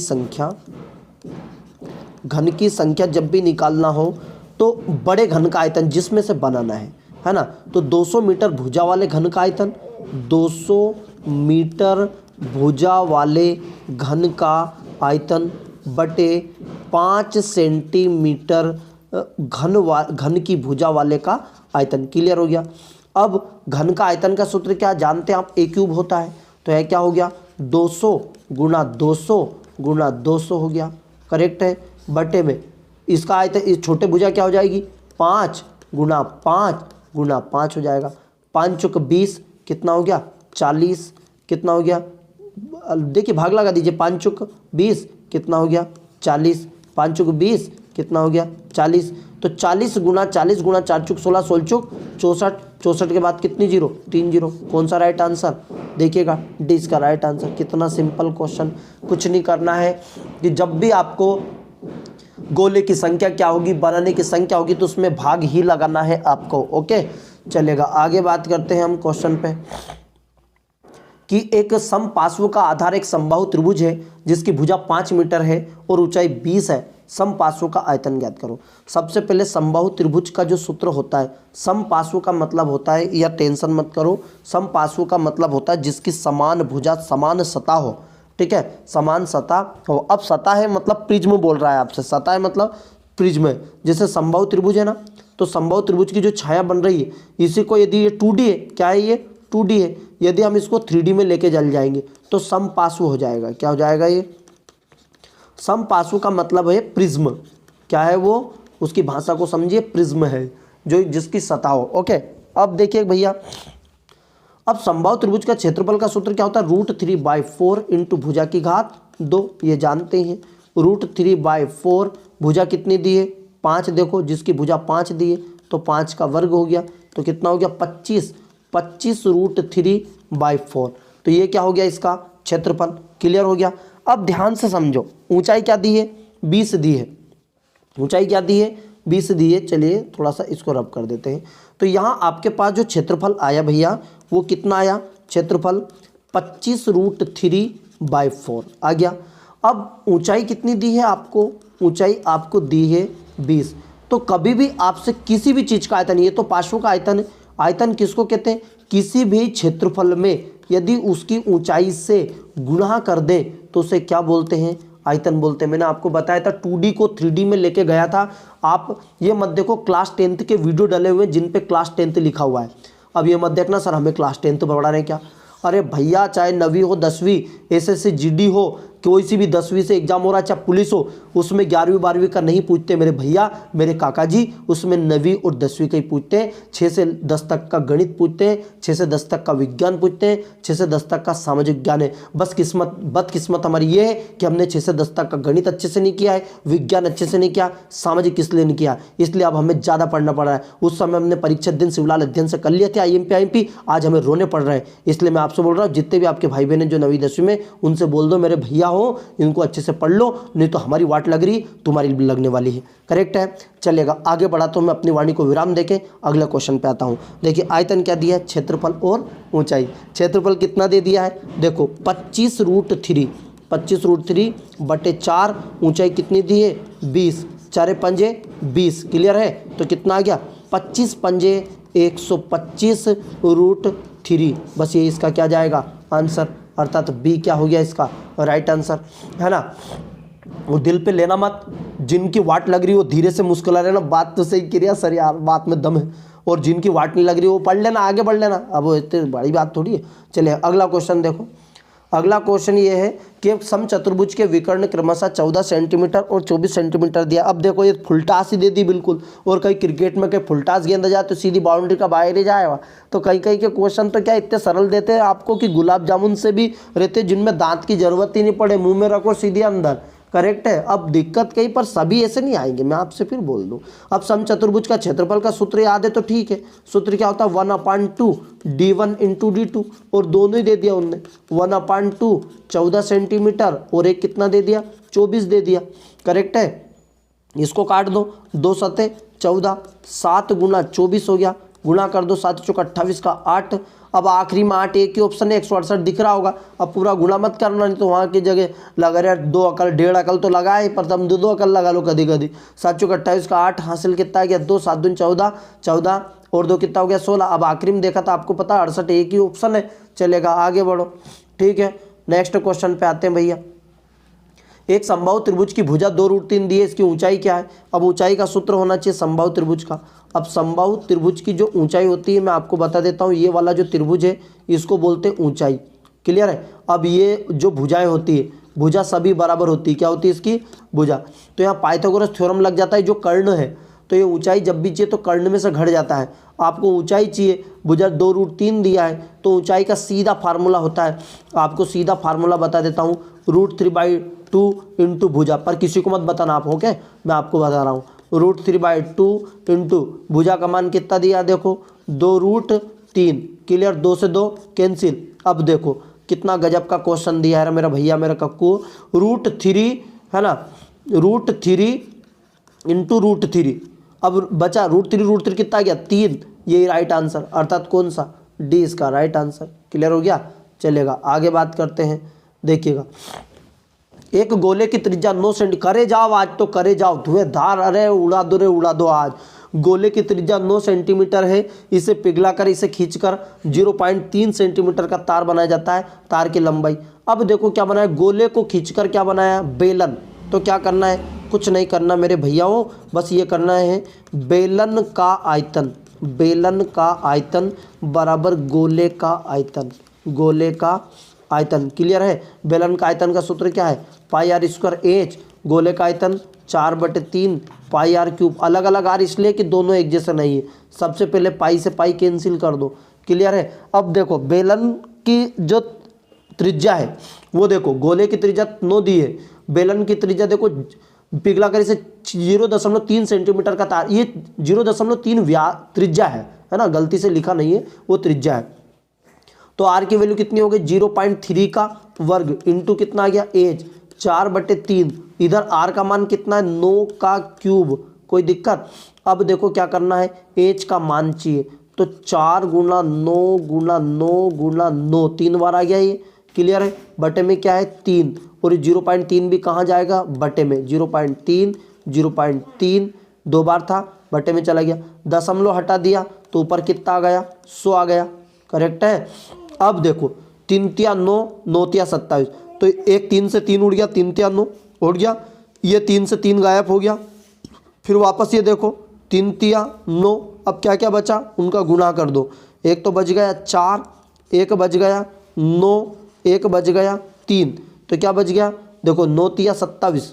A: संख्या जब भी निकालना हो तो बड़े घन का आयतन जिसमें से बनाना है ना। तो 200 मीटर भुजा वाले घन का आयतन, 200 मीटर भुजा वाले घन का आयतन बटे 5 सेंटीमीटर घन की भुजा वाले का आयतन। क्लियर हो गया? अब घन का आयतन का सूत्र क्या जानते हैं आप, a क्यूब होता है, तो यह क्या हो गया 200 गुणा 200 हो गया, करेक्ट है, बटे में इसका आयतन, इस छोटे भुजा क्या हो जाएगी 5 गुणा 5 हो जाएगा, 5 चौक 20 कितना हो गया 40, कितना हो गया, देखिए भाग लगा दीजिए, 5 चौक 20 कितना हो गया 40, 5 चौक 20 कितना हो गया 40, तो 40 गुणा 4 चौक 16, 16 चौक 64, 64 के बाद कितनी जीरो 3 जीरो, कौन सा राइट आंसर देखिएगा, डी इसका राइट आंसर। कितना सिंपल क्वेश्चन, कुछ नहीं करना है कि जब भी आपको गोले की संख्या क्या होगी, बनाने की संख्या होगी, तो उसमें भाग ही लगाना है आपको। ओके, चलेगा आगे बात करते हैं हम क्वेश्चन पे कि एक समपार्श्व का आधार एक समबाहु त्रिभुज है जिसकी भुजा 5 मीटर है और ऊंचाई 20 है, समपार्श्व का आयतन ज्ञात करो। सबसे पहले समबाहु त्रिभुज का जो सूत्र होता है, समपार्श्व का मतलब होता है, या टेंशन मत करो, समपार्श्व का मतलब होता है जिसकी समान भुजा समान सतह हो। ठीक है, समान सतह हो। अब सतह है मतलब प्रिज्म बोल रहा है आपसे, सतह है मतलब प्रिज्म है। जैसे समबाहु त्रिभुज है ना, तो समबाहु त्रिभुज की जो छाया बन रही है, इसी को यदि ये 2D है, क्या है ये 2D है, यदि हम इसको 3D में लेके चल जाएंगे तो समपार्श्व हो जाएगा। क्या हो जाएगा ये समपार्श्व का मतलब है प्रिज्म, क्या है वो, उसकी भाषा को समझिए, प्रिज्म है जो जिसकी सतह हो। ओके, अब देखिए भैया, अब समबाहु त्रिभुज का क्षेत्रफल का सूत्र क्या होता है, √3/4 इंटू भुजा की घात 2, ये जानते हैं। √3/4 भुजा कितनी दी है 5, देखो जिसकी भुजा 5 दी है तो 5 का वर्ग हो गया, तो कितना हो गया 25 √3/4, तो ये क्या हो गया इसका क्षेत्रफल। क्लियर हो गया? अब ध्यान से समझो, ऊंचाई क्या दी है 20 दी है, ऊंचाई क्या दी है 20 दी है। चलिए थोड़ा सा इसको रब कर देते हैं, तो यहाँ आपके पास जो क्षेत्रफल आया भैया वो कितना आया, क्षेत्रफल 25 √3/4 आ गया। अब ऊंचाई कितनी दी है आपको, ऊंचाई आपको दी है 20। तो कभी भी आपसे किसी भी चीज़ का आयतन, ये तो पार्श्व का आयतन है, आयतन किसको कहते हैं, किसी भी क्षेत्रफल में यदि उसकी ऊंचाई से गुणा कर दे तो उसे क्या बोलते हैं, आयतन बोलते हैं। मैंने आपको बताया था 2D को 3D में लेके गया था। आप ये मत देखो, क्लास 10th के वीडियो डले हुए जिन पे क्लास 10th लिखा हुआ है, अब ये मत देखना सर हमें क्लास 10th पढ़ा रहे हैं क्या। अरे भैया, चाहे 9वीं हो 10वीं, SSC GD हो, कोई सी भी 10वीं से एग्जाम हो रहा है, चाहे पुलिस हो, उसमें 11वीं 12वीं का नहीं पूछते मेरे भैया, मेरे काका जी, उसमें 9वीं और 10वीं का ही पूछते हैं। 6 से 10 तक का गणित पूछते हैं, 6 से 10 तक का विज्ञान पूछते हैं, 6 से 10 तक का सामाजिक ज्ञान है। बस बदकिस्मत हमारी ये है कि हमने 6 से 10 तक का गणित अच्छे से नहीं किया है, विज्ञान अच्छे से नहीं किया, सामाजिक इसलिए नहीं किया, इसलिए अब हमें ज़्यादा पढ़ना पड़ रहा है। उस समय हमने परीक्षा दिन शिवलाल अध्ययन से कर लिए थे IMP, आज हमें रोने पड़ रहा है। इसलिए मैं आपसे बोल रहा हूँ, जितने भी आपके भाई बहन जो 9वीं 10वीं में, उनसे बोल दो मेरे भैया हो, इनको अच्छे से पढ़ लो, नहीं तो हमारी वाट लग रही, तुम्हारी भी लगने वाली है। करेक्ट है। चलेगा, आगे बढ़ा तो मैं अपनी वाणी को विराम देके अगले क्वेश्चन पे आता हूँ। देखिए आयतन क्या दिया है, क्षेत्रफल और ऊंचाई। क्षेत्रफल कितना दे दिया है, देखो 25√3, 25√3 बटे 4, ऊंचाई कितनी दी है 20, 4 पंजे 20, क्लियर है। तो कितना आ गया 25 पंजे 125√3, बस ये इसका क्या जाएगा आंसर, अर्थात बी क्या हो गया इसका राइट आंसर, है ना। वो दिल पे लेना मत, जिनकी वाट लग रही है वो धीरे से मुस्कुरा लेना, बात तो सही करिए सर यार, बात में दम है, और जिनकी वाट नहीं लग रही वो पढ़ लेना, आगे बढ़ लेना, अब वो इतनी बड़ी बात थोड़ी है। चलिए अगला क्वेश्चन देखो। अगला क्वेश्चन ये है कि समचतुर्भुज के विकर्ण क्रमशः 14 सेंटीमीटर और 24 सेंटीमीटर दिया। अब देखो ये फुलटास ही दे दी बिल्कुल, और कहीं क्रिकेट में कहीं फुलटास गेंद जाए तो सीधी बाउंड्री का बाहर ही जाएगा। तो कहीं कहीं के क्वेश्चन तो क्या इतने सरल देते हैं आपको कि गुलाब जामुन से भी रहते, जिनमें दांत की जरूरत ही नहीं पड़े, मुंह में रखो सीधे अंदर। करेक्ट है। अब दिक्कत कहीं पर सभी ऐसे नहीं आएंगे, मैं आपसे फिर बोल दूं। अब समचतुर्भुज का क्षेत्रफल का सूत्र याद है तो ठीक है, सूत्र क्या होता है 1/2 d1 × d2, और दोनों ही दे दिया उनने, 1/2 14 सेंटीमीटर और एक कितना दे दिया 24 दे दिया। करेक्ट है। इसको काट दो, 2 सते 14, 7 गुना 24 हो गया, गुणा कर दो 7 चौक 28 का 8। अब आखिरी में 8 एक ही ऑप्शन है, 168 दिख रहा होगा। अब पूरा गुणा मत करना, नहीं तो वहाँ की जगह लगा रहे 2 अकल 1.5 अकल तो लगाए, पर तुम 2 अकल लगा लो कभी कभी। 7 चौक 28 का 8 हासिल कितना गया 2, 7 दूनी 14, 14 और 2 कितना हो गया 16। अब आखिरी में देखा था आपको पता 68 एक ही ऑप्शन है। चलेगा आगे बढ़ो, ठीक है। नेक्स्ट क्वेश्चन पे आते हैं भैया। एक समबाहु त्रिभुज की भुजा 2√3 दी है, इसकी ऊंचाई क्या है। अब ऊंचाई का सूत्र होना चाहिए समबाहु त्रिभुज का। अब समबाहु त्रिभुज की जो ऊंचाई होती है मैं आपको बता देता हूँ, ये वाला जो त्रिभुज है इसको बोलते हैं ऊंचाई, क्लियर है। अब ये जो भुजाएं होती है, भुजा सभी बराबर होती है, क्या होती है इसकी भुजा। तो यहाँ पाइथागोरस थ्योरम लग जाता है, जो कर्ण है तो ये ऊंचाई जब भी चाहिए तो कर्ण में से घट जाता है। आपको ऊंचाई चाहिए, भुजा 2√3 दिया है, तो ऊंचाई का सीधा फार्मूला होता है, आपको सीधा फार्मूला बता देता हूँ, √3/2 इंटू भुजा, पर किसी को मत बताना आप, ओके, मैं आपको बता रहा हूँ। √3/2 इंटू भुजा का मान कितना दिया, देखो 2√3, क्लियर, 2 से 2 कैंसिल। अब देखो कितना गजब का क्वेश्चन दिया है मेरा भैया मेरा कक्कू, √3 है ना, √3 इंटू √3। अब बचा √3 कितना गया 3, यही राइट आंसर, अर्थात कौन सा डी इसका राइट आंसर, क्लियर हो गया। चलेगा आगे बात करते हैं, देखिएगा। एक गोले की त्रिज्या 9 सेंटी, करे जाओ आज तो करे जाओ धुएंधार, अरे उड़ा दो रे उड़ा दो आज। गोले की त्रिज्या 9 सेंटीमीटर है, इसे पिघलाकर इसे खींचकर 0.3 सेंटीमीटर का तार बनाया जाता है, तार की लंबाई। अब देखो क्या बनाया, गोले को खींचकर क्या बनाया बेलन। तो क्या करना है, कुछ नहीं करना मेरे भैयाओं, बस ये करना है बेलन का आयतन, बेलन का आयतन बराबर गोले का आयतन, गोले का आयतन, क्लियर है। बेलन का आयतन का सूत्र क्या है πr²h, गोले का आयतन 4/3 πr³। अलग अलग आर इसलिए कि दोनों एक जैसे नहीं है। सबसे पहले पाई से पाई कैंसिल कर दो, क्लियर है। अब देखो बेलन की जो त्रिज्या है वो देखो, गोले की त्रिज्या 9 दी है, बेलन की त्रिज्या देखो पिघला कर इसे 0.3 सेंटीमीटर का तार, ये 0.3 त्रिज्या है ना, गलती से लिखा नहीं है, वो त्रिज्या है। तो आर की वैल्यू कितनी हो गई 0.3 का वर्ग इंटू कितना आ गया एच 4/3, इधर आर का मान कितना है 9 का क्यूब, कोई दिक्कत। अब देखो क्या करना है, एच का मान चाहिए, तो 4 गुना 9 गुना 9 गुना 9, 3 बार आ गया ये, क्लियर है। बटे में क्या है 3, और 0.3 भी कहाँ जाएगा बटे में, 0.3 0.3 2 बार था, बटे में चला गया, दशमलव हटा दिया तो ऊपर कितना आ गया 100 आ गया, करेक्ट है। अब देखो 3 तिया 9, 9 तिया 27, तो एक 3 से 3 उड़ गया, 3 तिया 9 उड़ गया, ये 3 से 3 गायब हो गया, फिर वापस ये देखो 3 तिया 9, अब क्या क्या बचा उनका गुणा कर दो, एक तो बच गया 4, एक बच गया 9, एक बच गया 3, तो क्या बच गया देखो 9 तिया 27।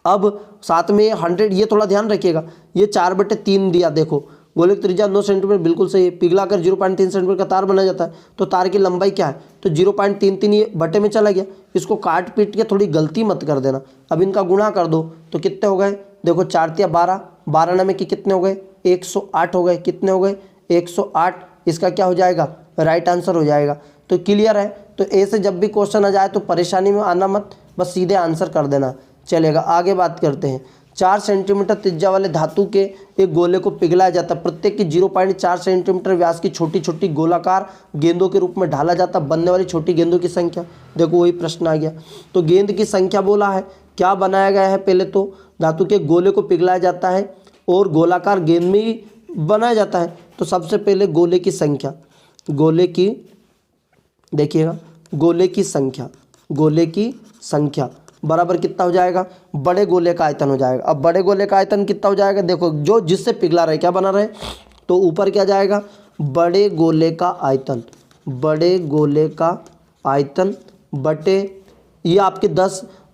A: अब साथ में 100, ये थोड़ा ध्यान रखिएगा, ये 4/3 दिया। देखो गोले की त्रिज्या 9 सेंटीमीटर, बिल्कुल सही है। पिघला कर 0.3 सेंटीमीटर का तार बना जाता है, तो तार की लंबाई क्या है, तो 0.33, ये बटे में चला गया। इसको काट पीट के थोड़ी गलती मत कर देना। अब इनका गुणा कर दो तो कितने हो गए, देखो 4 तिया 12, 12 में कि कितने हो गए, 108 हो गए। कितने हो गए, 108। इसका क्या हो जाएगा, राइट आंसर हो जाएगा। तो क्लियर है। तो ए से जब भी क्वेश्चन आ जाए तो परेशानी में आना मत, बस सीधे आंसर कर देना चलेगा। आगे बात करते हैं। 4 सेंटीमीटर त्रिज्या वाले धातु के एक गोले को पिघलाया जाता है। प्रत्येक की 0.4 सेंटीमीटर व्यास की छोटी छोटी गोलाकार गेंदों के रूप में ढाला जाता है। बनने वाली छोटी गेंदों की संख्या, देखो वही प्रश्न आ गया। तो गेंद की संख्या बोला है, क्या बनाया गया है, पहले तो धातु के गोले को पिघलाया जाता है और गोलाकार गेंद में ही बनाया जाता है। तो सबसे पहले गोले की संख्या, गोले की, देखिएगा गोले की संख्या, गोले की संख्या बराबर कितना हो जाएगा, बड़े गोले का आयतन हो जाएगा। अब बड़े गोले का आयतन कितना हो जाएगा, देखो जो जिससे पिघला रहे क्या बना रहे, तो ऊपर क्या जाएगा, बड़े गोले का आयतन, बड़े गोले का आयतन बटे ये आपके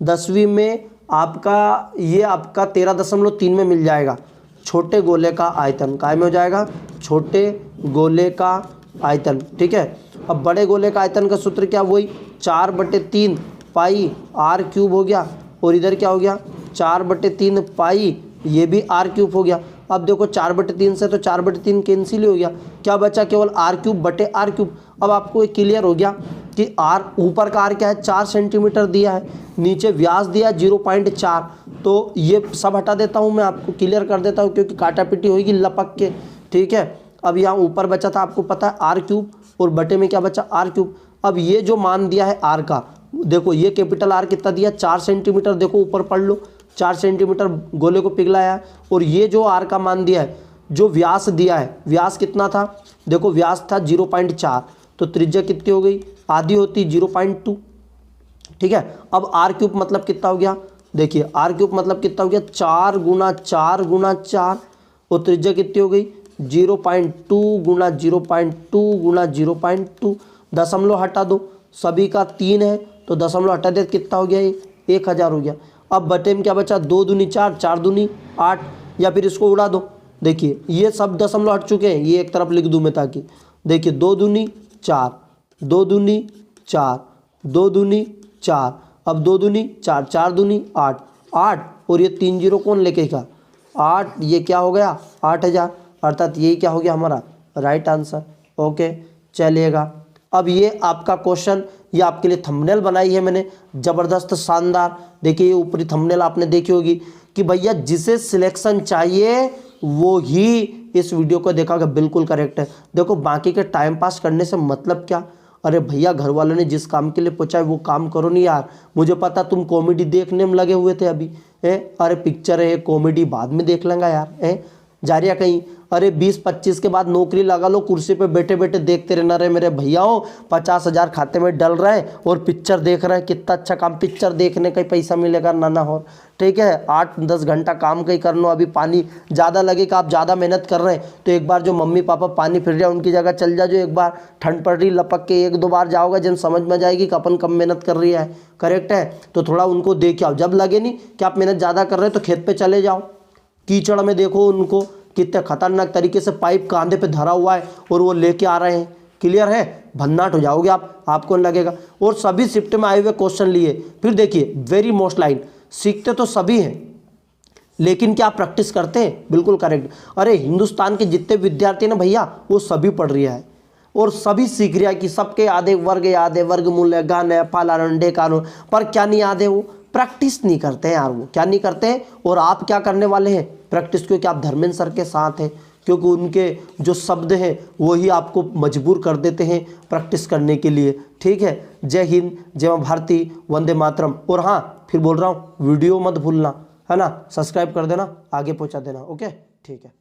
A: 10वीं में आपका ये आपका 13.3 में मिल जाएगा। छोटे गोले का आयतन काय में हो जाएगा, छोटे गोले का आयतन। ठीक है। अब बड़े गोले का आयतन का सूत्र क्या, वही 4/3 पाई आर क्यूब हो गया, और इधर क्या हो गया 4/3 पाई, ये भी आर क्यूब हो गया। अब देखो 4/3 से तो 4/3 कैंसिल हो गया, क्या बचा, केवल आर क्यूब बटे आर क्यूब। अब आपको एक क्लियर हो गया कि आर, ऊपर का आर क्या है 4 सेंटीमीटर दिया है, नीचे व्यास दिया 0.4, तो ये सब हटा देता हूँ मैं, आपको क्लियर कर देता हूँ क्योंकि काटापीटी होगी लपक के। ठीक है। अब यहाँ ऊपर बचा था आपको पता है आर क्यूब, और बटे में क्या बचा, आर क्यूब। अब ये जो मान दिया है आर का, देखो ये कैपिटल आर कितना दिया, 4 सेंटीमीटर, देखो ऊपर पढ़ लो, 4 सेंटीमीटर गोले को पिघलाया है। और ये जो आर का मान दिया है, जो व्यास दिया है, व्यास कितना था, देखो व्यास था 0.4, तो त्रिज्या कितनी हो गई, आधी होती 0.2। ठीक है। अब आर क्यूब मतलब कितना हो गया, देखिए आर क्यूब मतलब कितना हो गया, 4 गुना 4 गुना 4, और त्रिज्या कितनी हो गई 0.2 गुना 0.2 गुना 0.2। दशमलव हटा दो, सभी का 3 है तो दशमलव हटा दे, कितना हो गया ये 1000 हो गया। अब बटे में क्या बचा, 2 दूनी 4, 4 दूनी 8, या फिर इसको उड़ा दो। देखिए ये सब दशमलव हट चुके हैं, ये एक तरफ लिख दूं मैं ताकि, देखिए 2 दूनी 4, 2 दूनी 4, 2 दूनी 4, अब 2 दूनी 4, 4 दूनी 8, 8, और ये 3 जीरो कौन लेके का 8, ये क्या हो गया 8000, अर्थात यही क्या हो गया हमारा राइट आंसर। ओके चलिएगा। अब ये आपका क्वेश्चन, ये आपके लिए थंबनेल बनाई है मैंने, ज़बरदस्त शानदार। देखिए ये ऊपरी थंबनेल आपने देखी होगी कि भैया जिसे सिलेक्शन चाहिए वो ही इस वीडियो को देखा, बिल्कुल करेक्ट है। देखो बाकी के टाइम पास करने से मतलब क्या, अरे भैया घर वालों ने जिस काम के लिए पूछा है वो काम करो नहीं यार। मुझे पता तुम कॉमेडी देखने में लगे हुए थे अभी, अरे पिक्चर है कॉमेडी बाद में देख लेंगे यार, जा रही है कहीं, अरे 20-25 के बाद नौकरी लगा लो, कुर्सी पे बैठे बैठे देखते रहना रहे मेरे भैयाओं, 50,000 खाते में डल रहे हैं और पिक्चर देख रहे हैं। कितना अच्छा काम, पिक्चर देखने का ही पैसा मिलेगा ना हो। ठीक है, 8-10 घंटा काम का ही कर लो। अभी पानी ज़्यादा लगेगा, आप ज़्यादा मेहनत कर रहे हैं तो एक बार जो मम्मी पापा पानी फिर रहे हैं उनकी जगह चल जा, जो एक बार ठंड पड़ रही लपक के 1-2 बार जाओगे जब समझ में जाएगी कि अपन कम मेहनत कर रही है, करेक्ट है। तो थोड़ा उनको देख आओ, जब लगे नहीं कि आप मेहनत ज़्यादा कर रहे हैं तो खेत पर चले जाओ, कीचड़ में देखो उनको कितने खतरनाक तरीके से पाइप कांधे पे धरा हुआ है और वो लेके आ रहे हैं। क्लियर है, भन्नाट हो जाओगे आप, आपको नहीं लगेगा। और सभी शिफ्ट में आए हुए क्वेश्चन लिए, फिर देखिए वेरी मोस्ट लाइन, सीखते तो सभी हैं लेकिन क्या प्रैक्टिस करते हैं, बिल्कुल करेक्ट। अरे हिंदुस्तान के जितने विद्यार्थी ना भैया वो सभी पढ़ रहा है और सभी सीख रहा है कि सबके याद है, वर्ग याद है, वर्गमूल है, घन है, फलाना ढेकानो, पर क्या नहीं याद है, वो प्रैक्टिस नहीं करते हैं यार, वो क्या नहीं करते हैं। और आप क्या करने वाले हैं प्रैक्टिस, क्योंकि आप धर्मेंद्र सर के साथ हैं, क्योंकि उनके जो शब्द हैं वही आपको मजबूर कर देते हैं प्रैक्टिस करने के लिए। ठीक है, जय हिंद, जय भारती, वंदे मातरम। और हाँ फिर बोल रहा हूँ वीडियो मत भूलना है ना, सब्सक्राइब कर देना, आगे पहुँचा देना। ओके ठीक है।